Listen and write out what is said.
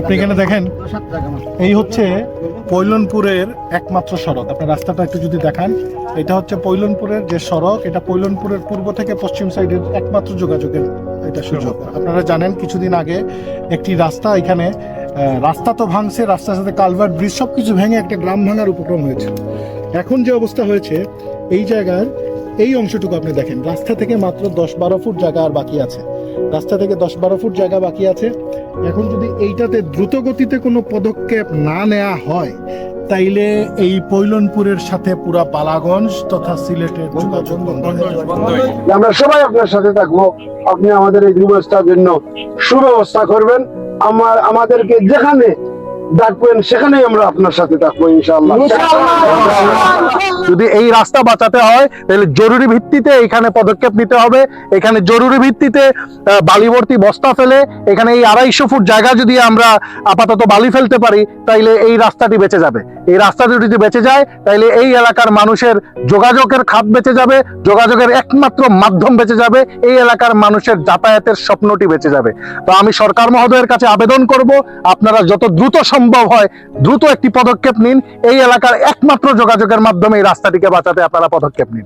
আপনি এখানে দেখেন, এই হচ্ছে পৈলনপুরের একমাত্র সড়ক। আপনার রাস্তাটা একটু যদি দেখান, এটা হচ্ছে পৈলনপুরের যে সড়ক, এটা পৈলনপুরের পূর্ব থেকে পশ্চিম সাইডের একমাত্র যোগাযোগের এটা সুযোগ। আপনারা জানেন কিছুদিন আগে একটি রাস্তা এখানে, রাস্তা তো ভাঙছে, রাস্তার সাথে কালভার্ট ব্রিজ সব কিছু ভেঙে একটা গ্রাম ভাঙার উপক্রম হয়েছে। এখন যে অবস্থা হয়েছে এই জায়গার এই অংশটুকু আপনি দেখেন, রাস্তা থেকে মাত্র 10-12 ফুট জায়গা আর বাকি আছে, রাস্তা থেকে 10-12 ফুট জায়গা বাকি আছে। এখন যদি এইটাতে দ্রুত গতিতে কোনো পদক্ষেপ না নেওয়া হয়, তাইলে এই পৈলনপুরের সাথে পুরা বালাগঞ্জ তথা সিলেটের যোগাযোগ বন্ধ হয়ে যাবে। আমরা সবাই আপনার সাথে থাকবো, আপনি আমাদের এই দিবসটার জন্য সুব্যবস্থা করবেন, আমাদেরকে যেখানে ডাকবেন সেখানেই আমরা আপনার সাথে থাকবো ইনশাআল্লাহ। যদি এই রাস্তা বাঁচাতে হয় তাহলে জরুরি ভিত্তিতে এখানে পদক্ষেপ নিতে হবে। এখানে জরুরি ভিত্তিতে বালিভর্তি বস্তা ফেলে এখানে এই 250 ফুট জায়গা যদি আমরা আপাতত বালি ফেলতে পারি, তাইলে এই রাস্তাটি বেঁচে যাবে। এই রাস্তাটি যদি বেঁচে যায় তাইলে এই এলাকার মানুষের যোগাযোগের খাত বেঁচে যাবে, যোগাযোগের একমাত্র মাধ্যম বেঁচে যাবে, এই এলাকার মানুষের যাতায়াতের স্বপ্নটি বেঁচে যাবে। তো আমি সরকার মহোদয়ের কাছে আবেদন করব, আপনারা যত দ্রুত সম্ভব হয় দ্রুত একটি পদক্ষেপ নিন। এই এলাকার একমাত্র যোগাযোগের মাধ্যমে এই রাস্তাটিকে বাঁচাতে আপনারা পদক্ষেপ নিন।